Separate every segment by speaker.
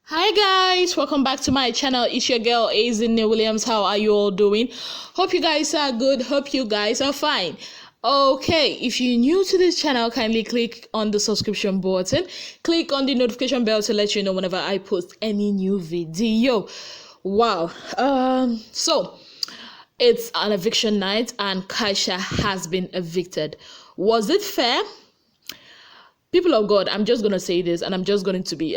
Speaker 1: Hi guys, welcome back to my channel. It's your girl Azinne Williams. How are you all doing? Hope you guys are good. Hope you guys are fine. Okay, if you're new to this channel, kindly click on the subscription button. Click on the notification bell to let you know whenever I post any new video. Wow. So it's an eviction night and Kaisha has been evicted. Was it fair? People of God, I'm just gonna say this and I'm just going to be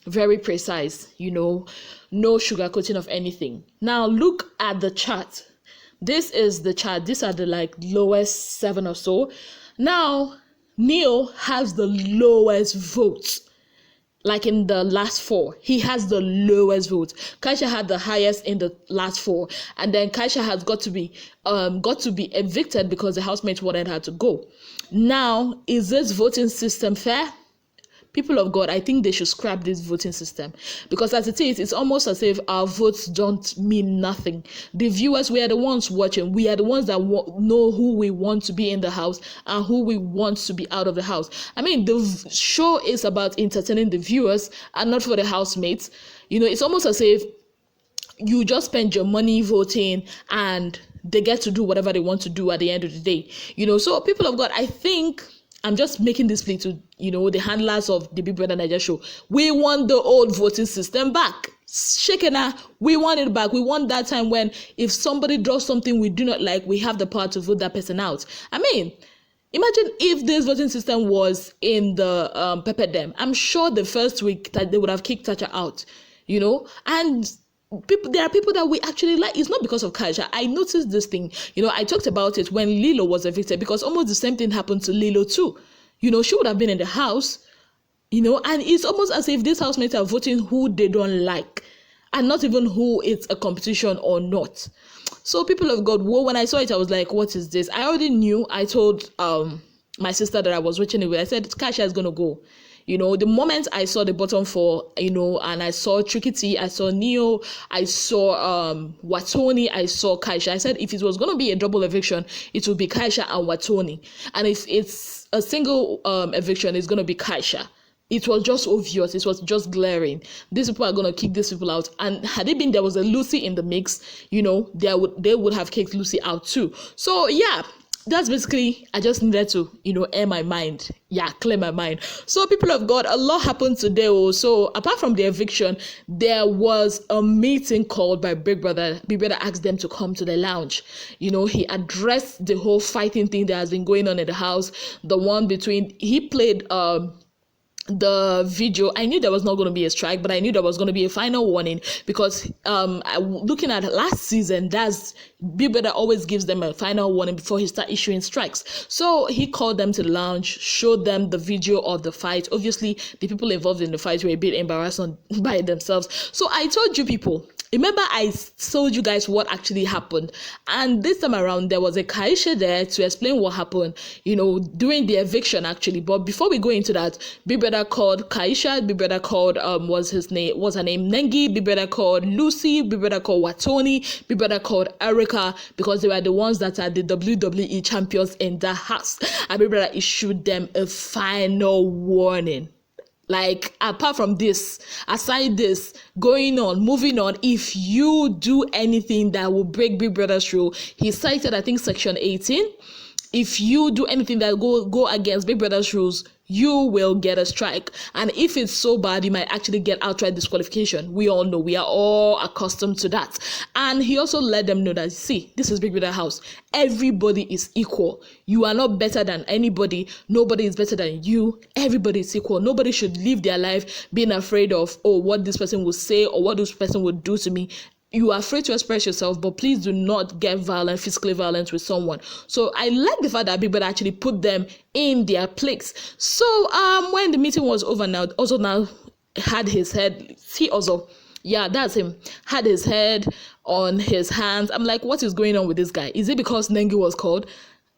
Speaker 1: very precise, no sugarcoating of anything. Now look at the chart. This is the chart. These are the lowest 7 or so. Now Neil has the lowest votes. Like in the last 4, he has the lowest votes. Kaisha had the highest in the last 4, and then Kaisha has got to be evicted because the housemates wanted her to go. Now, is this voting system fair? People of God, I think they should scrap this voting system, because as it is, it's almost as if our votes don't mean nothing. The viewers, we are the ones watching. We are the ones that know who we want to be in the house and who we want to be out of the house. I mean, the show is about entertaining the viewers and not for the housemates. It's almost as if you just spend your money voting and they get to do whatever they want to do at the end of the day. So people of God, I think I'm just making this plea to, the handlers of the Big Brother Naija show. We want the old voting system back. Shekena, we want it back. We want that time when if somebody does something we do not like, we have the power to vote that person out. I mean, imagine if this voting system was in the Pepper Dam. I'm sure the first week that they would have kicked Tacha out, and there are people that we actually like. It's not because of Kaisha. I noticed this thing. I talked about it when Lilo was evicted, because almost the same thing happened to Lilo too. She would have been in the house, and it's almost as if these housemates are voting who they don't like and not even who it's a competition or not. So people of God, when I saw it, I was like, what is this? I already knew. I told my sister that I was watching it with. I said, Kaisha is going to go. The moment I saw the bottom 4, and I saw Tricky T, I saw Neo, I saw Watoni, I saw Kaisha. I said if it was going to be a double eviction, it would be Kaisha and Watoni. And if it's a single eviction, it's going to be Kaisha. It was just obvious. It was just glaring. These people are going to kick these people out. And had it been there was a Lucy in the mix, they would have kicked Lucy out too. So yeah. That's basically, I just needed to, air my mind. Yeah, clear my mind. So people of God, a lot happened today. So apart from the eviction, there was a meeting called by Big Brother. Big Brother asked them to come to the lounge. He addressed the whole fighting thing that has been going on in the house. The one between, he played the video. I knew there was not going to be a strike, but I knew there was going to be a final warning, because looking at last season, that's Big Brother always gives them a final warning before he start issuing strikes. So he called them to the lounge, showed them the video of the fight. Obviously the people involved in the fight were a bit embarrassed by themselves. So I told you people, remember I told you guys what actually happened, and this time around there was a Kaisha there to explain what happened, during the eviction actually. But before we go into that, Big Brother called Kaisha, Big Brother called was her name Nengi, Big Brother called Lucy, Big Brother called Watoni, Big Brother called Erica, because they were the ones that are the WWE champions in the house, and Big Brother issued them a final warning. Apart from this, aside this, moving on, if you do anything that will break Big Brother's rule, he cited, I think, section 18. If you do anything that go against Big Brother's rules, you will get a strike. And if it's so bad, you might actually get outright disqualification. We all know, we are all accustomed to that. And he also let them know that, see, this is Big Brother house. Everybody is equal. You are not better than anybody. Nobody is better than you. Everybody is equal. Nobody should live their life being afraid of, what this person will say or what this person will do to me. You are afraid to express yourself, but please do not get violent, physically violent with someone. So I like the fact that Big Brother actually put them in their place. So when the meeting was over, now had his head, that's him, had his head on his hands. I'm like, what is going on with this guy? Is it because Nengi was called?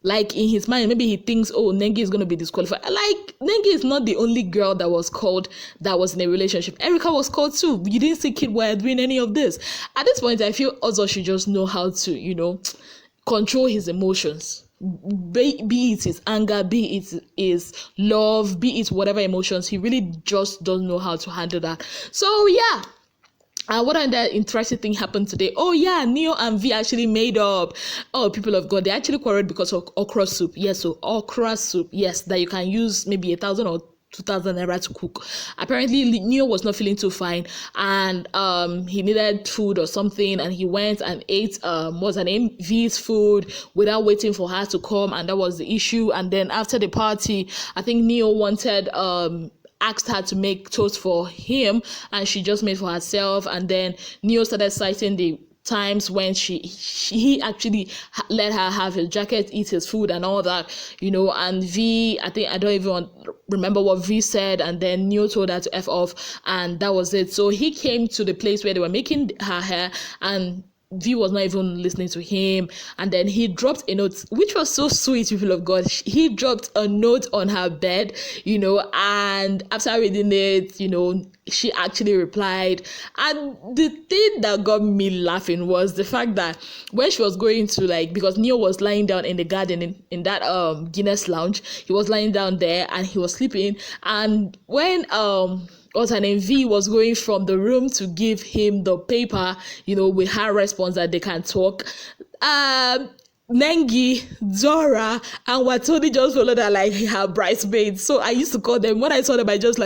Speaker 1: In his mind, maybe he thinks, Nengi is going to be disqualified. Nengi is not the only girl that was called that was in a relationship. Erica was called too. You didn't see Kid Wire doing any of this. At this point, I feel Ozo should just know how to, control his emotions. be it his anger, be it his love, be it whatever emotions, he really just doesn't know how to handle that. So yeah. What another interesting thing happened today? Oh yeah, Neo and V actually made up. Oh, people of God, they actually quarreled because of okra soup. Yes, so okra soup, yes, that you can use maybe 1,000 or 2,000 naira to cook. Apparently Neo was not feeling too fine, and he needed food or something, and he went and ate what's her name, V's food, without waiting for her to come, and that was the issue. And then after the party, I think Neo wanted asked her to make toast for him, and she just made for herself. And then Neo started citing the times when he actually let her have his jacket, eat his food and all that, and V, I think, I don't even remember what V said, and then Neo told her to F off, and that was it. So he came to the place where they were making her hair, and V was not even listening to him, and then he dropped a note, which was so sweet, people of God. He dropped a note on her bed, and after reading it, she actually replied. And the thing that got me laughing was the fact that when she was going to, because Neo was lying down in the garden in that Guinness lounge, he was lying down there and he was sleeping, and when what's her name, V was going from the room to give him the paper, with her response that they can talk, Nengi, Dora, and Watoni just followed her like her bridesmaids. So I used to call them, when I saw them, I just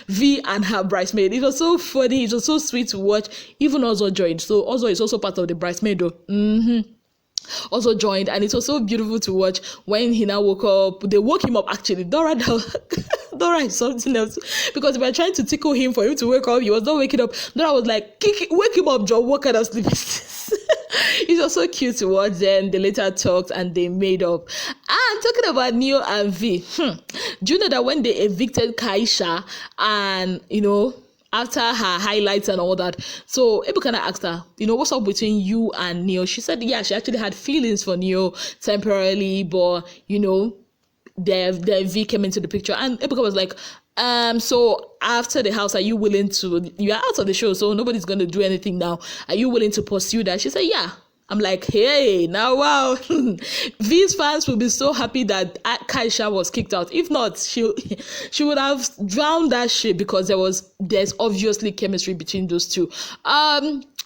Speaker 1: V and her bridesmaid. It was so funny, it was so sweet to watch. Even Ozo joined. So Ozo is also part of the bridesmaid though. Also joined, and it was so beautiful to watch when he now woke up. They woke him up actually. Dora is something else, because we were trying to tickle him for him to wake up. He was not waking up. Dora was like, wake him up, Joe. What kind of sleep is this? It was so cute to watch. Then they later talked and they made up. And talking about Neo and V, do you know that when they evicted Kaisha, and after her highlights and all that, so Ebuka asked her, what's up between you and Neo? She said, yeah, she actually had feelings for Neo temporarily, but the V came into the picture, and Ebuka was like, so after the house, are you willing to, you are out of the show, so nobody's going to do anything now, are you willing to pursue that? She said, yeah. I'm like, hey, now wow. V's fans will be so happy that Kaisha was kicked out. If not, she would have drowned that shit, because there's obviously chemistry between those two.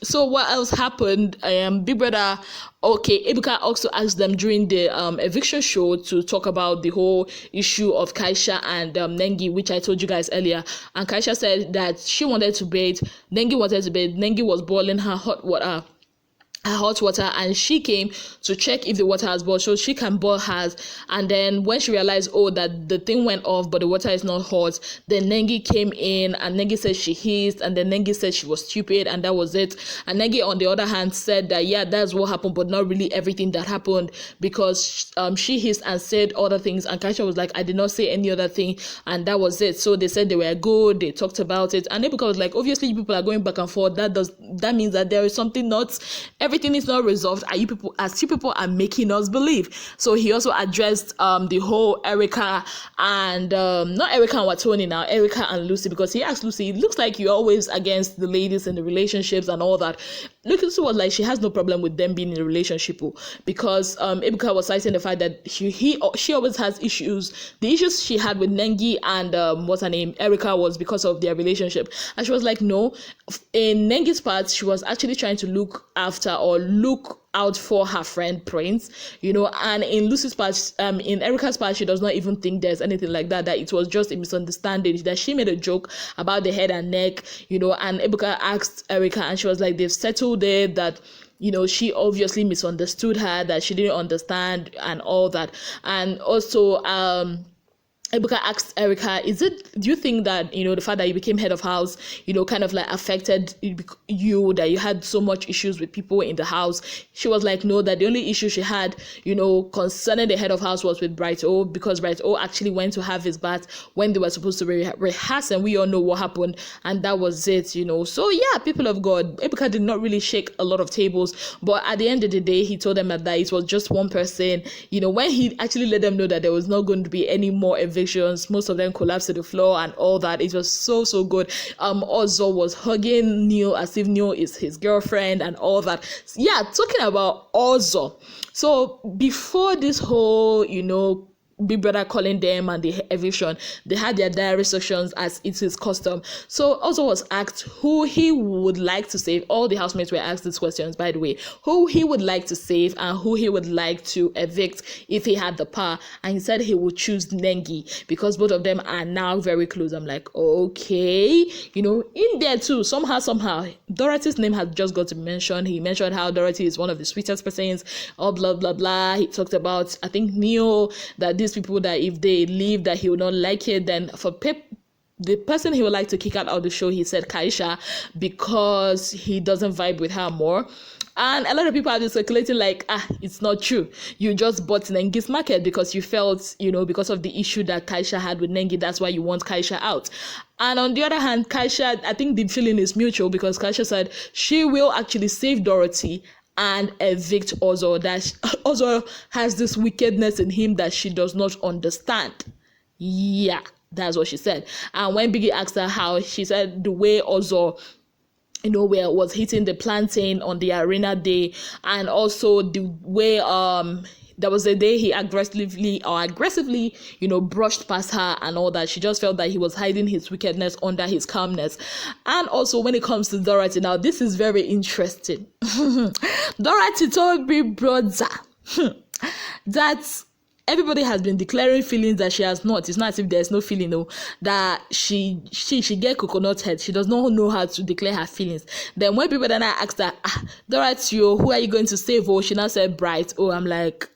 Speaker 1: So what else happened? Big Brother, Ebuka also asked them during the eviction show to talk about the whole issue of Kaisha and Nengi, which I told you guys earlier. And Kaisha said that she wanted to bathe, Nengi wanted to bathe, Nengi was boiling her hot water, and she came to check if the water has boiled so she can boil hers. And then when she realized, that the thing went off but the water is not hot, then Nengi came in, and Nengi said she hissed, and then Nengi said she was stupid, and that was it. And Nengi, on the other hand, said that yeah, that's what happened, but not really everything that happened, because she hissed and said other things, and Kaisha was like, I did not say any other thing, and that was it. So they said they were good, they talked about it, and Ebuka was like, obviously you people are going back and forth, that means that there is something not, everything is not resolved, you people are making us believe. So he also addressed the whole Erica and not Erica and Watoni now, Erica and Lucy, because he asked Lucy, it looks like you're always against the ladies in the relationships and all that. Lucy was like, she has no problem with them being in a relationship, because Ebuka was citing the fact that she always has issues. The issues she had with Nengi and what's her name, Erica, was because of their relationship. And she was like, no, in Nengi's part, she was actually trying to look after or look out for her friend Prince, and in Lucy's part, in Erica's part, she does not even think there's anything like that it was just a misunderstanding, that she made a joke about the head and neck, and Ebuka asked Erica, and she was like, they've settled it, that she obviously misunderstood her, that she didn't understand and all that. And also Ebuka asked Erica, do you think that, the fact that you became head of house, kind of like affected you, that you had so much issues with people in the house? She was like, no, that the only issue she had, concerning the head of house was with Brighto, because Brighto actually went to have his bath when they were supposed to rehearse, and we all know what happened, and that was it, So yeah, people of God, Ebuka did not really shake a lot of tables, but at the end of the day, he told them that it was just one person, when he actually let them know that there was not going to be any more events conversations. Most of them collapsed to the floor and all that. It was so good. Ozo was hugging Neil as if Neil is his girlfriend and all that. Yeah, talking about Ozo. So before this whole, Big Brother calling them and the eviction, they had their diary sections as it is custom. So also was asked who he would like to save. All the housemates were asked these questions, by the way, who he would like to save and who he would like to evict if he had the power. And he said he would choose Nengi because both of them are now very close. I'm like, okay, in there too, somehow, Dorothy's name had just got to be mentioned. He mentioned how Dorathy is one of the sweetest persons, all blah, blah, blah. He talked about, I think, Neo, that these people that if they leave that he would not like it. Then for the person he would like to kick out of the show, he said Kaisha, because he doesn't vibe with her more. And a lot of people have been speculating like, it's not true. You just bought Nengi's market because you felt, because of the issue that Kaisha had with Nengi, that's why you want Kaisha out. And on the other hand, Kaisha, I think the feeling is mutual because Kaisha said she will actually save Dorothy and evict Ozo, that Ozo has this wickedness in him that she does not understand. Yeah, that's what she said. And when Biggie asked her how, she said the way Ozo where was hitting the plantain on the arena day, and also the way there was a day he aggressively brushed past her and all that. She just felt that he was hiding his wickedness under his calmness. And also when it comes to Dorothy, now this is very interesting. Dorothy told Big Brother that everybody has been declaring feelings that she has not. It's not as if there's no feeling, no. That she get coconut head. She does not know how to declare her feelings. Then when people then asked her, Dorothy, who are you going to save? Oh, she now said Bright. Oh, I'm like,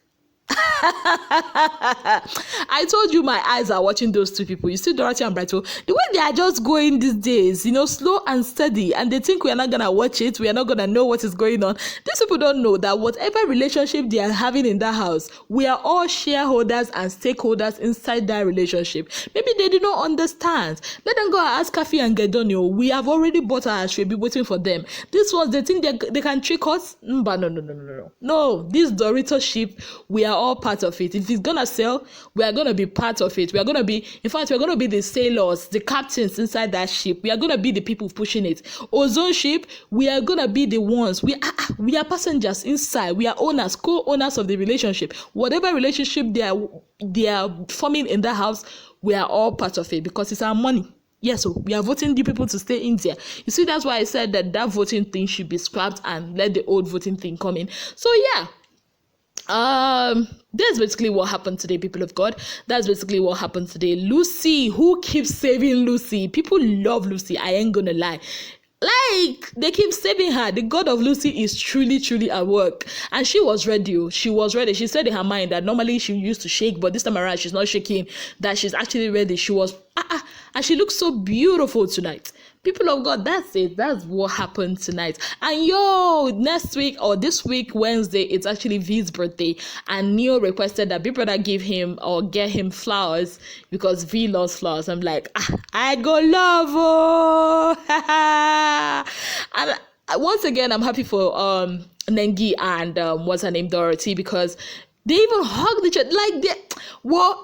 Speaker 1: I told you my eyes are watching those two people. You see Dorathy and Brighto, the way they are just going these days, slow and steady, and they think we are not gonna watch it, we are not gonna know what is going on. These people don't know that whatever relationship they are having in that house, we are all shareholders and stakeholders inside that relationship. Maybe they do not understand. Let them go and ask Kafi and Gedonio. We have already bought our should be waiting for them. This ones, they think they can trick us. But no, this Dorito ship, we are all part of it. If it's gonna sell, we are gonna be part of it. We are gonna be, in fact, we're gonna be the sailors, the captains inside that ship. We are gonna be the people pushing it. Ozone ship, we are gonna be the ones. We are passengers inside. We are owners, co-owners of the relationship. Whatever relationship they are forming in that house, we are all part of it because it's our money. Yes, so we are voting the people to stay in there. You see, that's why I said that voting thing should be scrapped and let the old voting thing come in. So yeah. That's basically what happened today, people of God. That's basically what happened today. Lucy, who keeps saving Lucy? People love Lucy, I ain't gonna lie. Like, they keep saving her. The God of Lucy is truly at work. And she was ready. She said in her mind that normally she used to shake, but this time around she's not shaking, that she's actually ready. She was and she looks so beautiful tonight. People of God, that's it. That's what happened tonight. And next week or this week, Wednesday, it's actually V's birthday. And Neo requested that Big Brother give him or get him flowers because V loves flowers. I'm like, I go love, And once again, I'm happy for Nengi and what's her name, Dorothy, because they even hugged each other. Like,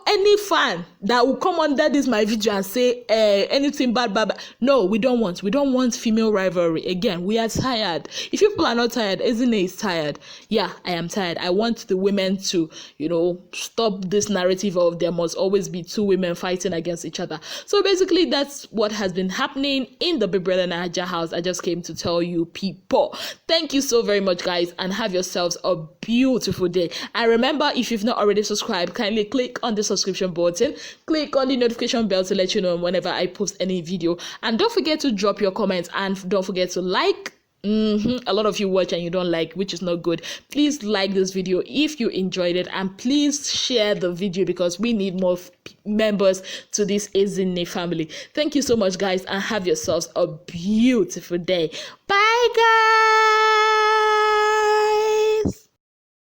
Speaker 1: any fan that will come under this my video and say anything bad. No, we don't want female rivalry. Again, we are tired. If people are not tired, Ezine is tired. Yeah, I am tired. I want the women to, stop this narrative of there must always be two women fighting against each other. So basically, that's what has been happening in the Big Brother Naija house. I just came to tell you people. Thank you so very much, guys, and have yourselves a beautiful day. And remember, if you've not already subscribed, kindly click on the subscription button, click on the notification bell to let you know whenever I post any video, and don't forget to drop your comments, and don't forget to like. A lot of you watch and you don't like, which is not good. Please like this video if you enjoyed it, and please share the video because we need more members to this Ezine family. Thank you so much, guys, and have yourselves a beautiful day. Bye, guys.